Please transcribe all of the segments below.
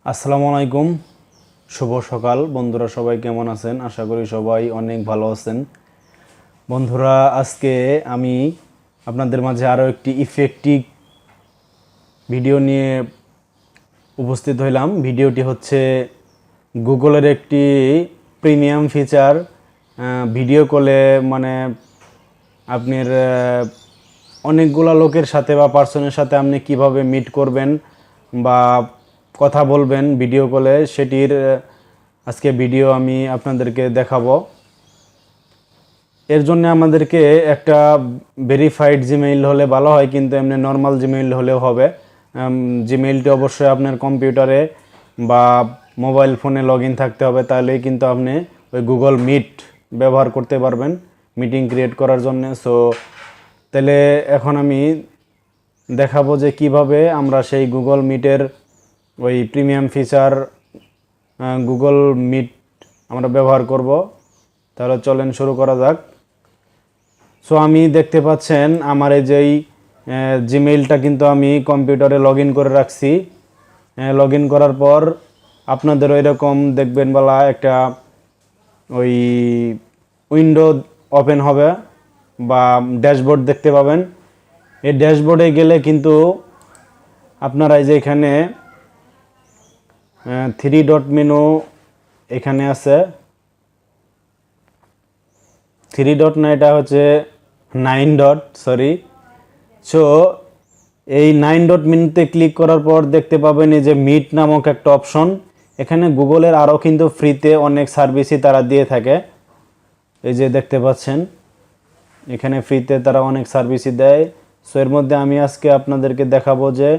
আসসালামু আলাইকুম, শুভ সকাল বন্ধুরা। সবাই কেমন আছেন? আশা করি সবাই অনেক ভালো আছেন। বন্ধুরা, আজকে আমি আপনাদের মাঝে আরও একটি ইফেক্টিভ ভিডিও নিয়ে উপস্থিত হইলাম। ভিডিওটি হচ্ছে গুগলের একটি প্রিমিয়াম ফিচার। ভিডিও কলে মানে আপনার অনেকগুলা লোকের সাথে বা পার্সনের সাথে আপনি কিভাবে মিট করবেন বা কথা বলবেন ভিডিও কলে, সেটির আজকে ভিডিও আমি আপনাদেরকে দেখাবো। এর জন্য আমাদেরকে একটা ভেরিফাইড জিমেইল হলে ভালো হয়, কিন্তু এমনি নর্মাল জিমেইল হলেও হবে। জিমেইলটি অবশ্যই আপনার কম্পিউটারে বা মোবাইল ফোনে লগ ইন থাকতে হবে, তাহলেই কিন্তু আপনি ওই গুগল মিট ব্যবহার করতে পারবেন মিটিং ক্রিয়েট করার জন্য। সো তাহলে এখন আমি দেখাবো যে কিভাবে আমরা সেই গুগল মিটের ওই প্রিমিয়াম ফিচার গুগল মিট আমরা ব্যবহার করব। তাহলে চলেন শুরু করা যাক। সো আমি দেখতে পাচ্ছেন আমার এই যেই জিমেইলটা কিন্তু আমি কম্পিউটারে লগ ইন করে রাখছি। লগ ইন করার পর আপনাদের ওই রকম দেখবেন বলা একটা ওই উইন্ডো ওপেন হবে বা ড্যাশবোর্ড দেখতে পাবেন। এই ড্যাশবোর্ডে গেলে কিন্তু আপনারা এই যে এখানে থ্রি ডট মেনু এখানে আছে, থ্রি ডট না, এটা হচ্ছে 9 ডট, সরি। সো এই 9 ডট মেনুতে ক্লিক করার পর দেখতে পাবেন এই যে মিট নামক একটা অপশন। এখানে গুগলের আরও কিন্তু ফ্রিতে অনেক সার্ভিসই তারা দিয়ে থাকে। এই যে দেখতে পাচ্ছেন এখানে ফ্রিতে তারা অনেক সার্ভিসই দেয়। সো এর মধ্যে আমি আজকে আপনাদেরকে দেখাবো যে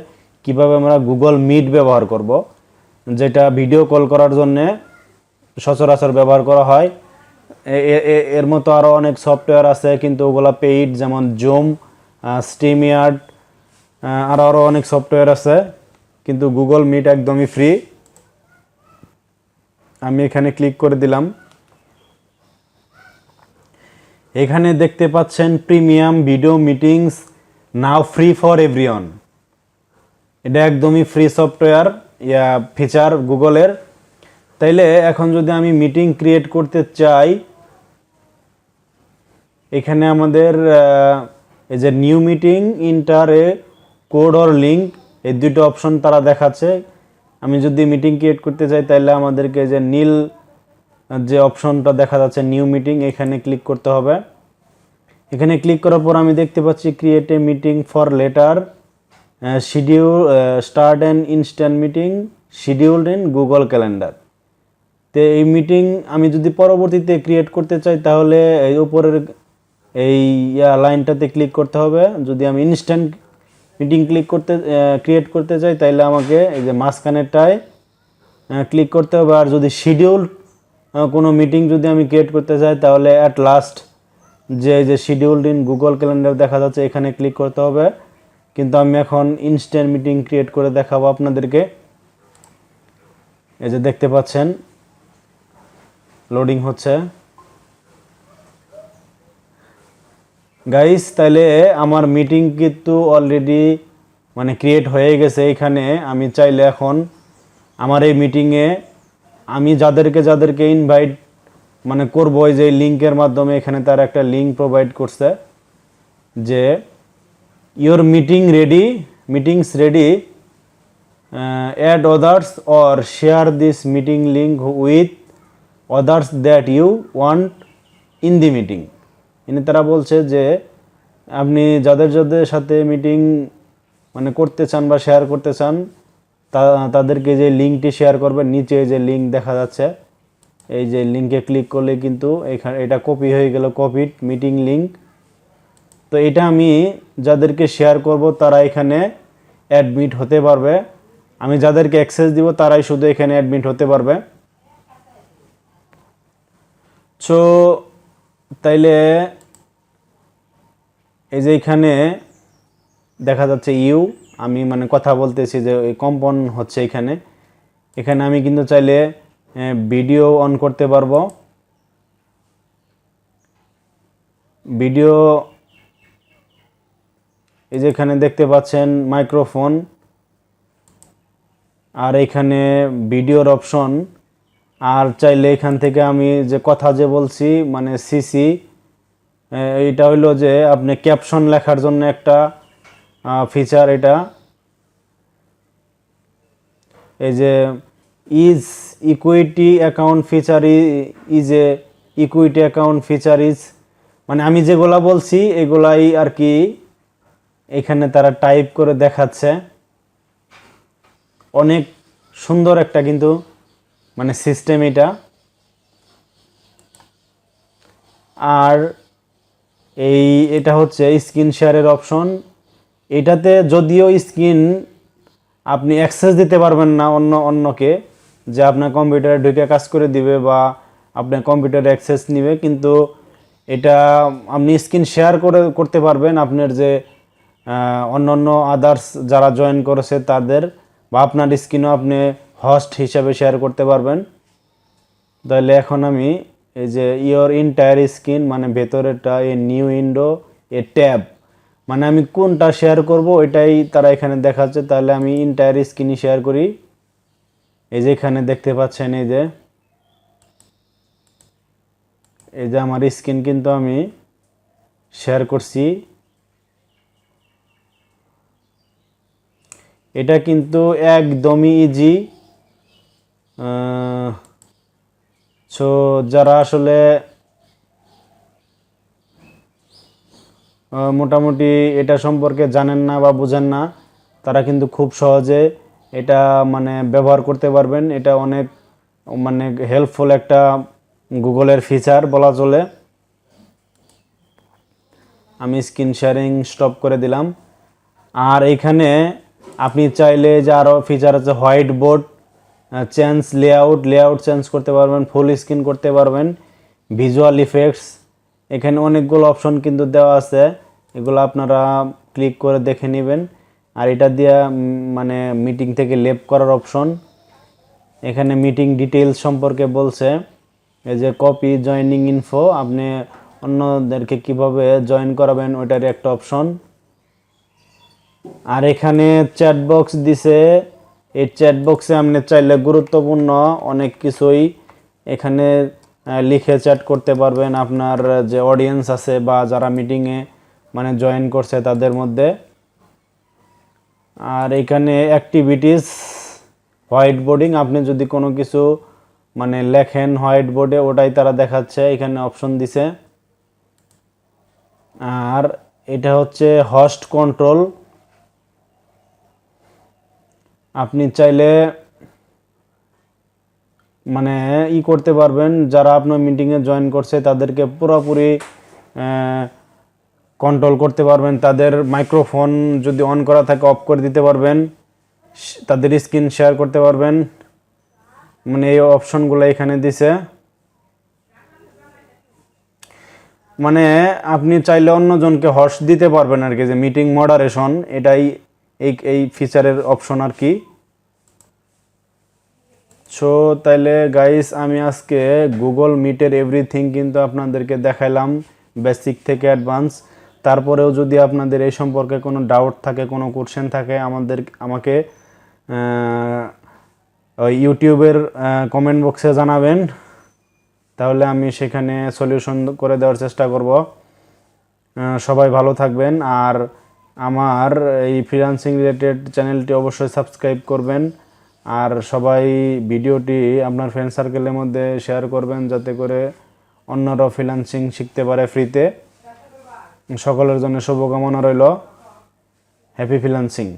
কিভাবে আমরা গুগল মিট ব্যবহার করব, যেটা ভিডিও কল করার জন্যে সচরাচর ব্যবহার করা হয়। এর মতো আরও অনেক সফটওয়্যার আছে, কিন্তু ওগুলা পেইড, যেমন জুম, স্ট্রিমইয়ার্ড, আরও অনেক সফটওয়্যার আছে, কিন্তু গুগল মিট একদমই ফ্রি। আমি এখানে ক্লিক করে দিলাম। এখানে দেখতে পাচ্ছেন premium video meetings now free for everyone. এটা একদমই ফ্রি সফটওয়্যার ফিচার গুগলের। তাইলে এখন যদি আমি মিটিং ক্রিয়েট করতে চাই, এখানে আমাদের এই যে new meeting, inter A code or link, এই দুটো অপশন তারা দেখাচ্ছে। আমি যদি মিটিং ক্রিয়েট করতে চাই তাহলে আমাদেরকে যে নীল যে অপশনটা দেখা যাচ্ছে নিউ মিটিং, এখানে ক্লিক করতে হবে। এখানে ক্লিক করার পর আমি দেখতে পাচ্ছি create a meeting for letter, schedule, start and instant meeting, scheduled in Google calendar. তো এই মিটিং আমি যদি পরবর্তীতে ক্রিয়েট করতে চাই তাহলে এই উপরের এই লাইনটাতে ক্লিক করতে হবে। যদি আমি ইনস্ট্যান্ট মিটিং ক্রিয়েট করতে চাই তাহলে আমাকে এই যে মাঝখানেরটায় ক্লিক করতে হবে। আর যদি শিডিউল কোনো মিটিং যদি আমি ক্রিয়েট করতে চাই তাহলে অ্যাট লাস্ট যে শিডিউলড ইন গুগল ক্যালেন্ডার দেখা যাচ্ছে এখানে ক্লিক করতে হবে। কিন্তু আমি এখন ইনস্ট্যান্ট মিটিং ক্রিয়েট করে দেখাবো আপনাদেরকে। এই যে দেখতে পাচ্ছেন লোডিং হচ্ছে। গাইস, তাহলে আমার মিটিং কিন্তু অলরেডি মানে ক্রিয়েট হয়ে গেছে। এখানে আমি চাইলে এখন আমার এই মিটিংয়ে আমি যাদেরকে ইনভাইট মানে করবো, এই যে লিঙ্কের মাধ্যমে, এখানে তার একটা লিঙ্ক প্রোভাইড করছে যে your meetings ready, add others or share this meeting link with others that you want in the meeting. তারা বলছে যে আপনি যাদের সাথে মিটিং মানে করতে চান বা শেয়ার করতে চান তাদেরকে যে লিঙ্কটি শেয়ার করবেন। নিচে যে লিঙ্ক দেখা যাচ্ছে, এই যে লিঙ্কে ক্লিক করলে কিন্তু এখানে এটা কপি হয়ে গেল, কপিড মিটিং লিঙ্ক। তো এটা আমি যাদেরকে শেয়ার করব তারা এখানে অ্যাডমিট হতে পারবে। আমি যাদেরকে অ্যাক্সেস দিব তারাই শুধু এখানে অ্যাডমিট হতে পারবে। সো তাইলে এই যে এখানে দেখা যাচ্ছে আমি মানে কথা বলতেছি যে কম্পন হচ্ছে এখানে। আমি কিন্তু চাইলে ভিডিও অন করতে পারবো। ভিডিও এই যে এখানে দেখতে পাচ্ছেন মাইক্রোফোন, আর এখানে ভিডিওর অপশন। আর চাইলে এখান থেকে আমি যে কথা যে বলছি মানে সিসি, এইটা হইলো যে আপনি ক্যাপশন লেখার জন্য একটা ফিচার। এটা এই যে is equity account feature, is a equity account feature is, মানে আমি যেগুলা বলছি এগুলাই আর কি এখানে তারা টাইপ করে দেখাচ্ছে। অনেক সুন্দর একটা কিন্তু মানে সিস্টেম এটা। আর এটা হচ্ছে স্ক্রিন শেয়ারের অপশন। এটাতে যদিও স্ক্রিন আপনি অ্যাক্সেস দিতে পারবেন না অন্যকে, যে আপনার কম্পিউটারে ঢুকে কাজ করে দিবে বা আপনার কম্পিউটারে অ্যাক্সেস নিবে, কিন্তু এটা আপনি স্ক্রিন শেয়ার করতে পারবেন আপনার যে অন্য আদার্স যারা জয়েন করেছে তাদের, বা আপনার স্ক্রিনও আপনি হোস্ট হিসাবে শেয়ার করতে পারবেন। তাহলে এখন আমি এই যে ইয়োর ইন্টায়ার স্ক্রিন মানে ভেতরেরটা, a new window, a tab, মানে আমি কোনটা শেয়ার করব এটাই তারা এখানে দেখাচ্ছে। তাহলে আমি ইন্টায়ার স্ক্রিনই শেয়ার করি। এই যে এখানে দেখতে পাচ্ছেন এই যে আমার স্ক্রিন কিন্তু আমি শেয়ার করছি। এটা কিন্তু একদমই ইজি। সো যারা আসলে মোটামুটি এটা সম্পর্কে জানেন না বা বুঝেন না, তারা কিন্তু খুব সহজে এটা মানে ব্যবহার করতে পারবেন। এটা অনেক মানে হেল্পফুল একটা গুগলের ফিচার বলা চলে। আমি স্ক্রিন শেয়ারিং স্টপ করে দিলাম। আর এখানে আপনি চাইলে যে আরও ফিচার আছে, white board change, layout change করতে পারবেন, ফুল স্ক্রিন করতে পারবেন, ভিজুয়াল ইফেক্টস, এখানে অনেকগুলো অপশন কিন্তু দেওয়া আছে। এগুলো আপনারা ক্লিক করে দেখে নেবেন। আর এটা দিয়ে মানে মিটিং থেকে লেফট করার অপশন। এখানে মিটিং ডিটেইলস সম্পর্কে বলছে, এই যে কপি জয়েনিং ইনফো, আপনি অন্যদেরকে কিভাবে জয়েন করাবেন ওইটার একটা অপশন। আর এখানে চ্যাট বক্স দিছে। এই চ্যাট বক্সে আপনি চাইলে গুরুত্বপূর্ণ অনেক কিছুই এখানে লিখে চ্যাট করতে পারবেন আপনার যে অডিয়েন্স আছে বা যারা মিটিংয়ে মানে জয়েন করছে তাদের মধ্যে। আর এখানে অ্যাক্টিভিটিস, হোয়াইট বোর্ডিং, আপনি যদি কোনো কিছু মানে লেখেন হোয়াইট বোর্ডে ওটাই তারা দেখাচ্ছে, এখানে অপশন দিছে। আর এটা হচ্ছে হোস্ট কন্ট্রোল। আপনি চাইলে মানে করতে পারবেন, যারা আপনার মিটিংয়ে জয়েন করছে তাদেরকে পুরোপুরি কন্ট্রোল করতে পারবেন। তাদের মাইক্রোফোন যদি অন করা থাকে অফ করে দিতে পারবেন, তাদের স্ক্রিন শেয়ার করতে পারবেন, মানে এই অপশনগুলো এখানে দিছে। মানে আপনি চাইলে অন্যজনকে হোস্ট দিতে পারবেন আর কি, যে মিটিং মডারেশন, এটাই এই ফিচারের অপশন আর কি। সো তাইলে গাইস আমি আজকে গুগল মিটের এভরিথিং কিন্তু আপনাদেরকে দেখাইলাম, বেসিক থেকে অ্যাডভান্স। তারপরেও যদি আপনাদের এই সম্পর্কে কোনো ডাউট থাকে, কোনো কোশ্চেন থাকে, আমাকে ওই ইউটিউবের কমেন্ট বক্সে জানাবেন, তাহলে আমি সেখানে সলিউশন করে দেওয়ার চেষ্টা করব। সবাই ভালো থাকবেন। আর আমার এই ফ্রিল্যান্সিং রিলেটেড চ্যানেলটি অবশ্যই সাবস্ক্রাইব করবেন। আর সবাই ভিডিওটি আপনার ফ্রেন্ড সার্কেলের মধ্যে শেয়ার করবেন, যাতে করে অন্যরাও ফ্রিল্যান্সিং শিখতে পারে ফ্রিতে। সকলের জন্য শুভকামনা রইল। Happy freelancing.